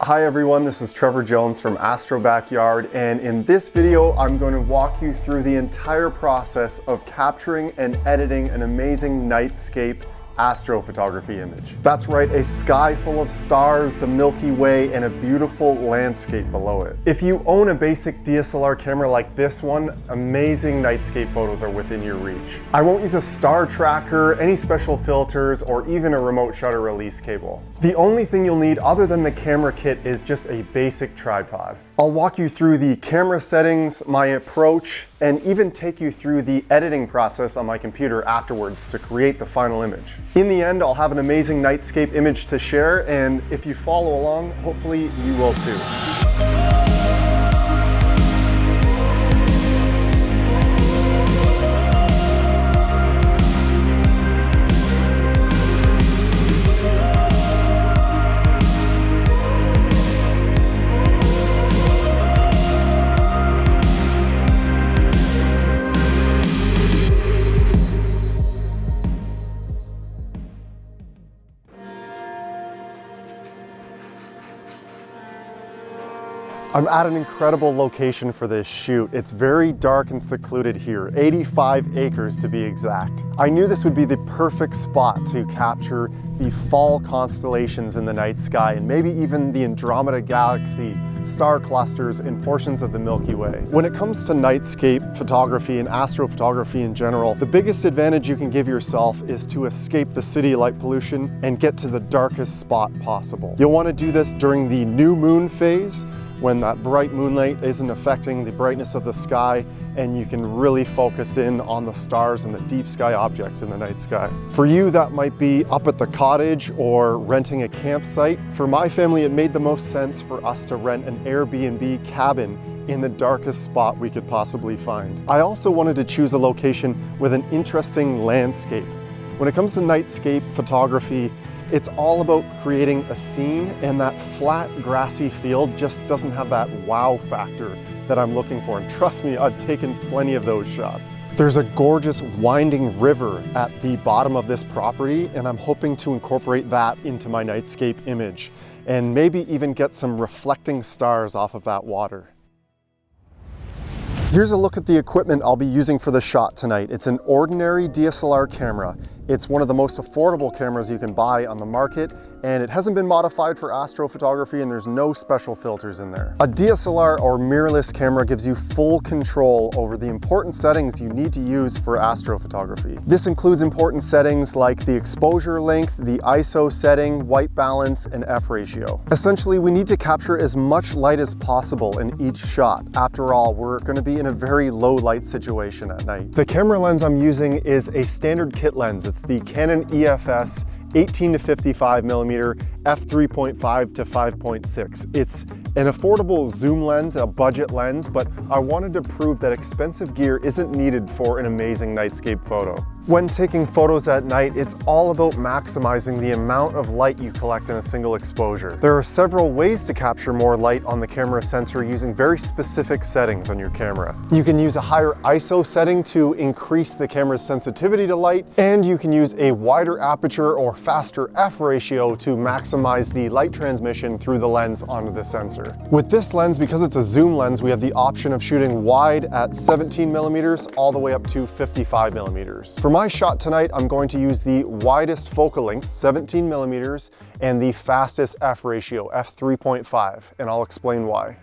Hi everyone, this is Trevor Jones from AstroBackyard, and in this video I'm going to walk you through the entire process of capturing and editing an amazing nightscape astrophotography image. That's right, a sky full of stars, the Milky Way, and a beautiful landscape below it. If you own a basic DSLR camera like this one, amazing nightscape photos are within your reach. I won't use a star tracker, any special filters, or even a remote shutter release cable. The only thing you'll need other than the camera kit is just a basic tripod. I'll walk you through the camera settings, my approach, and even take you through the editing process on my computer afterwards to create the final image. In the end, I'll have an amazing nightscape image to share, and if you follow along, hopefully you will too. I'm at an incredible location for this shoot. It's very dark and secluded here, 85 acres to be exact. I knew this would be the perfect spot to capture the fall constellations in the night sky and maybe even the Andromeda Galaxy, star clusters, and portions of the Milky Way. When it comes to nightscape photography and astrophotography in general, the biggest advantage you can give yourself is to escape the city light pollution and get to the darkest spot possible. You'll want to do this during the new moon phase, when that bright moonlight isn't affecting the brightness of the sky and you can really focus in on the stars and the deep sky objects in the night sky. For you, that might be up at the cottage or renting a campsite. For my family, it made the most sense for us to rent an Airbnb cabin in the darkest spot we could possibly find. I also wanted to choose a location with an interesting landscape. When it comes to nightscape photography, it's all about creating a scene, and that flat, grassy field just doesn't have that wow factor that I'm looking for. And trust me, I've taken plenty of those shots. There's a gorgeous winding river at the bottom of this property, and I'm hoping to incorporate that into my nightscape image, and maybe even get some reflecting stars off of that water. Here's a look at the equipment I'll be using for the shot tonight. It's an ordinary DSLR camera. It's one of the most affordable cameras you can buy on the market, and it hasn't been modified for astrophotography, and there's no special filters in there. A DSLR or mirrorless camera gives you full control over the important settings you need to use for astrophotography. This includes important settings like the exposure length, the ISO setting, white balance, and F ratio. Essentially, we need to capture as much light as possible in each shot. After all, we're going to be in a very low light situation at night. The camera lens I'm using is a standard kit lens. It's the Canon EFS 18 to 55 millimeter f3.5 to 5.6. It's an affordable zoom lens, a budget lens, but I wanted to prove that expensive gear isn't needed for an amazing nightscape photo. When taking photos at night, it's all about maximizing the amount of light you collect in a single exposure. There are several ways to capture more light on the camera sensor using very specific settings on your camera. You can use a higher ISO setting to increase the camera's sensitivity to light, and you can use a wider aperture or faster F ratio to maximize the light transmission through the lens onto the sensor. With this lens, because it's a zoom lens, we have the option of shooting wide at 17 millimeters all the way up to 55 millimeters. For my shot tonight, I'm going to use the widest focal length, 17 millimeters, and the fastest F ratio, f3.5, and I'll explain why.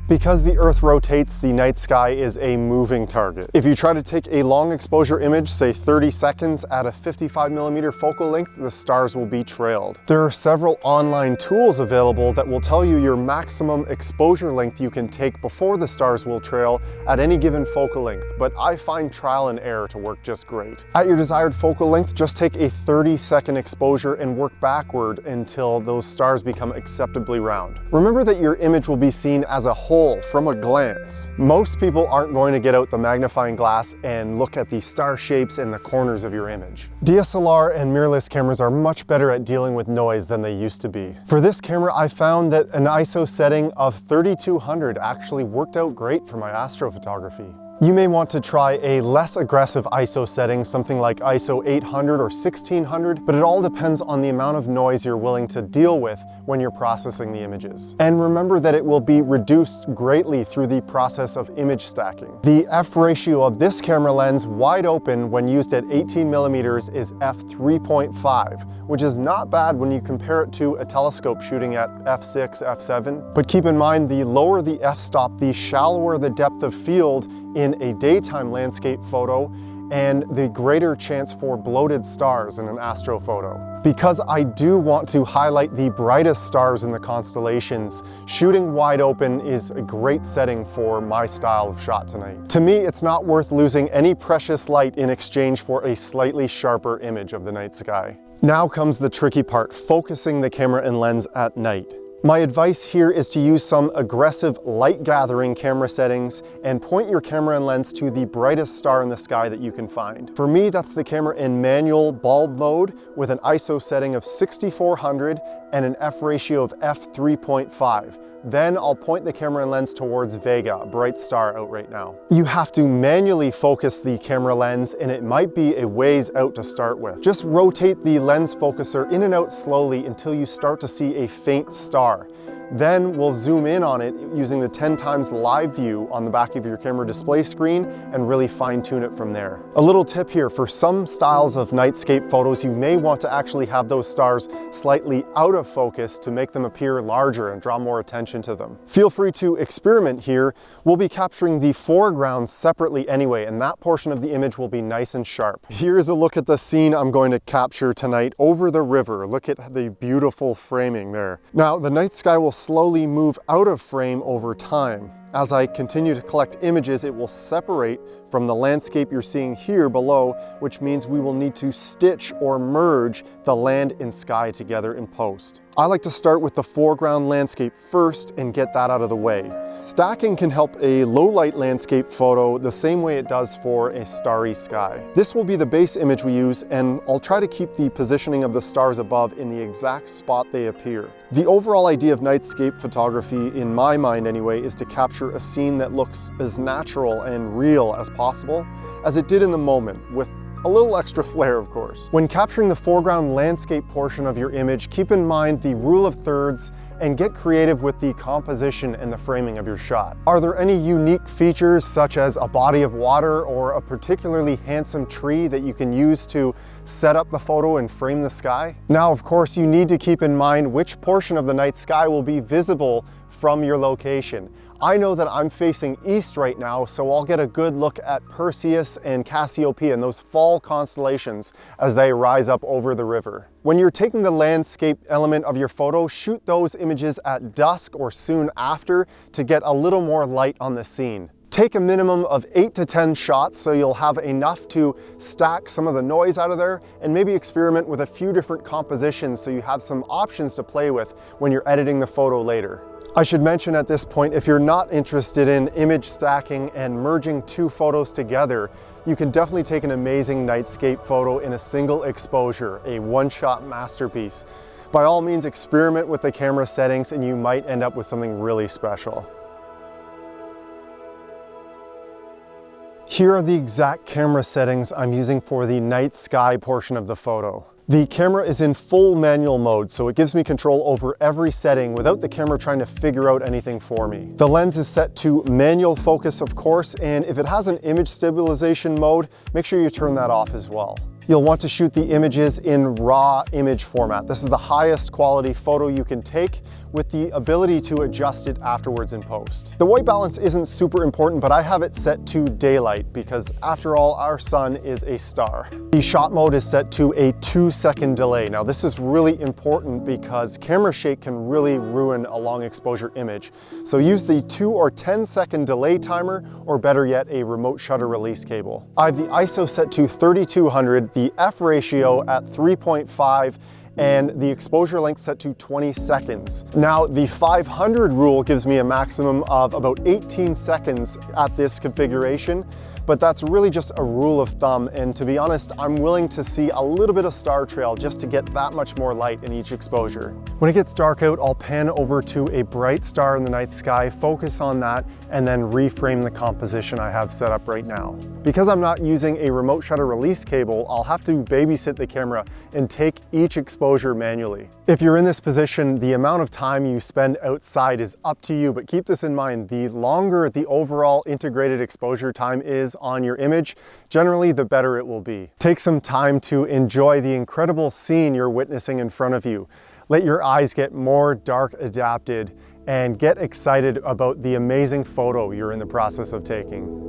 Because the Earth rotates, the night sky is a moving target. If you try to take a long exposure image, say 30 seconds at a 55 millimeter focal length, the stars will be trailed. There are several online tools available that will tell you your maximum exposure length you can take before the stars will trail at any given focal length, but I find trial and error to work just great. At your desired focal length, just take a 30-second exposure and work backward until those stars become acceptably round. Remember that your image will be seen as a whole from a glance. Most people aren't going to get out the magnifying glass and look at the star shapes and the corners of your image. DSLR and mirrorless cameras are much better at dealing with noise than they used to be. For this camera, I found that an ISO setting of 3200 actually worked out great for my astrophotography. You may want to try a less aggressive ISO setting, something like ISO 800 or 1600, but it all depends on the amount of noise you're willing to deal with when you're processing the images. And remember that it will be reduced greatly through the process of image stacking. The f ratio of this camera lens wide open when used at 18mm is f3.5, which is not bad when you compare it to a telescope shooting at f6, f7. But keep in mind, the lower the f-stop, the shallower the depth of field in a daytime landscape photo, and the greater chance for bloated stars in an astrophoto. Because I do want to highlight the brightest stars in the constellations, shooting wide open is a great setting for my style of shot tonight. To me, it's not worth losing any precious light in exchange for a slightly sharper image of the night sky. Now comes the tricky part, focusing the camera and lens at night. My advice here is to use some aggressive light gathering camera settings and point your camera and lens to the brightest star in the sky that you can find. For me, that's the camera in manual bulb mode with an ISO setting of 6400 and an f ratio of f3.5. Then I'll point the camera and lens towards Vega, a bright star out right now. You have to manually focus the camera lens, and it might be a ways out to start with. Just rotate the lens focuser in and out slowly until you start to see a faint star. Then we'll zoom in on it using the 10 times live view on the back of your camera display screen and really fine tune it from there. A little tip here, for some styles of nightscape photos, you may want to actually have those stars slightly out of focus to make them appear larger and draw more attention to them. Feel free to experiment here. We'll be capturing the foreground separately anyway, and that portion of the image will be nice and sharp. Here's a look at the scene I'm going to capture tonight over the river. Look at the beautiful framing there. Now, the night sky will slowly move out of frame over time. As I continue to collect images, it will separate from the landscape you're seeing here below, which means we will need to stitch or merge the land and sky together in post. I like to start with the foreground landscape first and get that out of the way. Stacking can help a low light landscape photo the same way it does for a starry sky. This will be the base image we use, and I'll try to keep the positioning of the stars above in the exact spot they appear. The overall idea of nightscape photography, in my mind anyway, is to capture a scene that looks as natural and real as possible, as it did in the moment, with a little extra flair, of course. When capturing the foreground landscape portion of your image, keep in mind the rule of thirds and get creative with the composition and the framing of your shot. Are there any unique features, such as a body of water or a particularly handsome tree, that you can use to set up the photo and frame the sky? Now, of course, you need to keep in mind which portion of the night sky will be visible from your location. I know that I'm facing east right now, so I'll get a good look at Perseus and Cassiopeia and those fall constellations as they rise up over the river. When you're taking the landscape element of your photo, shoot those images at dusk or soon after to get a little more light on the scene. Take a minimum of 8 to 10 shots so you'll have enough to stack some of the noise out of there, and maybe experiment with a few different compositions so you have some options to play with when you're editing the photo later. I should mention at this point, if you're not interested in image stacking and merging two photos together, you can definitely take an amazing nightscape photo in a single exposure, a one-shot masterpiece. By all means, experiment with the camera settings and you might end up with something really special. Here are the exact camera settings I'm using for the night sky portion of the photo. The camera is in full manual mode, so it gives me control over every setting without the camera trying to figure out anything for me. The lens is set to manual focus, of course, and if it has an image stabilization mode, make sure you turn that off as well. You'll want to shoot the images in raw image format. This is the highest quality photo you can take, with the ability to adjust it afterwards in post. The white balance isn't super important, but I have it set to daylight because after all, our sun is a star. The shot mode is set to a 2-second delay. Now this is really important because camera shake can really ruin a long exposure image. So use the 2 or 10-second delay timer, or better yet, a remote shutter release cable. I have the ISO set to 3200, the f ratio at 3.5, and the exposure length set to 20 seconds. Now, the 500 rule gives me a maximum of about 18 seconds at this configuration, but that's really just a rule of thumb. And to be honest, I'm willing to see a little bit of star trail just to get that much more light in each exposure. When it gets dark out, I'll pan over to a bright star in the night sky, focus on that, and then reframe the composition I have set up right now. Because I'm not using a remote shutter release cable, I'll have to babysit the camera and take each exposure manually. If you're in this position, the amount of time you spend outside is up to you, but keep this in mind, the longer the overall integrated exposure time is on your image, generally the better it will be. Take some time to enjoy the incredible scene you're witnessing in front of you. Let your eyes get more dark adapted and get excited about the amazing photo you're in the process of taking.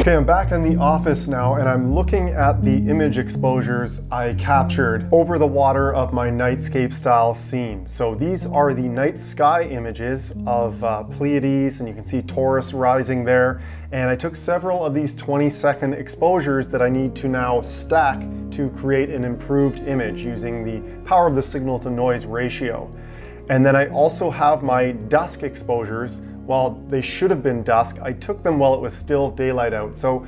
Okay, I'm back in the office now and I'm looking at the image exposures I captured over the water of my nightscape style scene. So these are the night sky images of Pleiades, and you can see Taurus rising there. And I took several of these 20-second exposures that I need to now stack to create an improved image using the power of the signal to noise ratio. And then I also have my dusk exposures. While they should have been dusk, I took them while it was still daylight out. So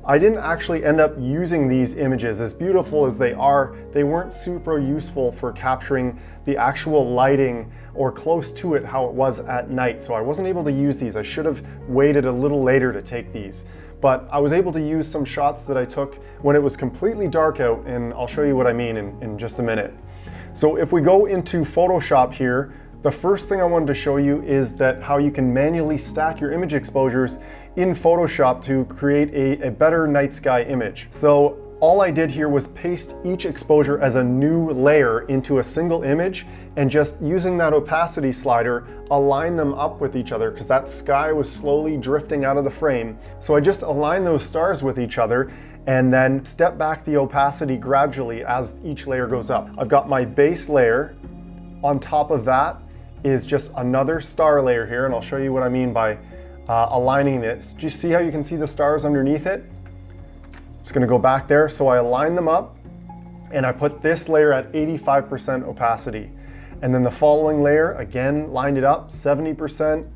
I didn't actually end up using these images. As beautiful as they are, they weren't super useful for capturing the actual lighting or close to it how it was at night. So I wasn't able to use these. I should have waited a little later to take these. But I was able to use some shots that I took when it was completely dark out, and I'll show you what I mean in just a minute. So if we go into Photoshop here, the first thing I wanted to show you is that how you can manually stack your image exposures in Photoshop to create a better night sky image. So all I did here was paste each exposure as a new layer into a single image, and just using that opacity slider, align them up with each other because that sky was slowly drifting out of the frame. So I just align those stars with each other and then step back the opacity gradually as each layer goes up. I've got my base layer. On top of that is just another star layer here, and I'll show you what I mean by aligning this. Do you see how you can see the stars underneath it? It's gonna go back there. So I align them up and I put this layer at 85% opacity. And then the following layer, again, lined it up, 70%,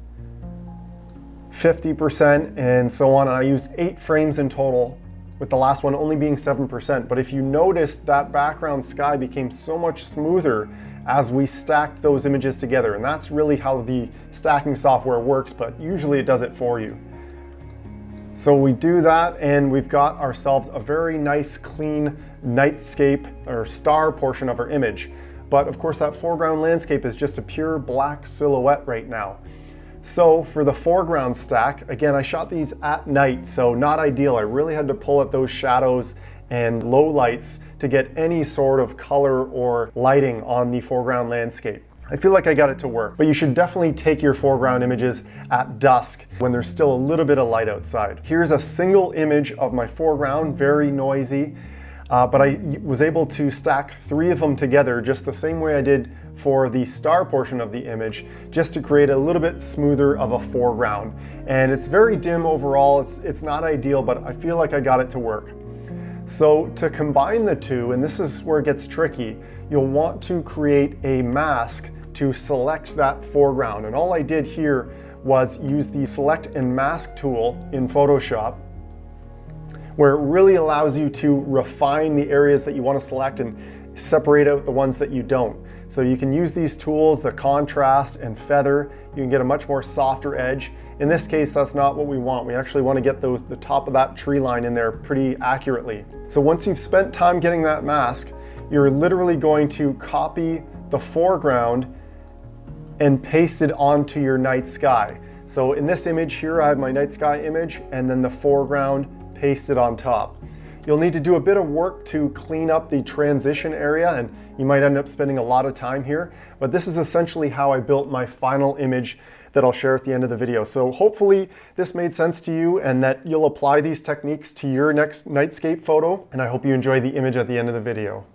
50%, and so on. And I used 8 frames in total, with the last one only being 7%. But if you noticed, that background sky became so much smoother as we stacked those images together. And that's really how the stacking software works, but usually it does it for you. So we do that and we've got ourselves a very nice clean nightscape or star portion of our image. But of course that foreground landscape is just a pure black silhouette right now. So for the foreground stack, again, I shot these at night, so not ideal. I really had to pull at those shadows and low lights to get any sort of color or lighting on the foreground landscape. I feel like I got it to work, but you should definitely take your foreground images at dusk when there's still a little bit of light outside. Here's a single image of my foreground, very noisy, but I was able to stack 3 of them together just the same way I did for the star portion of the image, just to create a little bit smoother of a foreground. And it's very dim overall, it's not ideal, but I feel like I got it to work. So to combine the two, and this is where it gets tricky, you'll want to create a mask to select that foreground. And all I did here was use the Select and Mask tool in Photoshop, where it really allows you to refine the areas that you want to select and separate out the ones that you don't. So you can use these tools, the contrast and feather, you can get a much more softer edge. In this case, that's not what we want. We actually want to get the top of that tree line in there pretty accurately. So once you've spent time getting that mask, you're literally going to copy the foreground and paste it onto your night sky. So in this image here, I have my night sky image and then the foreground pasted on top. You'll need to do a bit of work to clean up the transition area, and you might end up spending a lot of time here, but this is essentially how I built my final image that I'll share at the end of the video. So hopefully this made sense to you and that you'll apply these techniques to your next nightscape photo, and I hope you enjoy the image at the end of the video.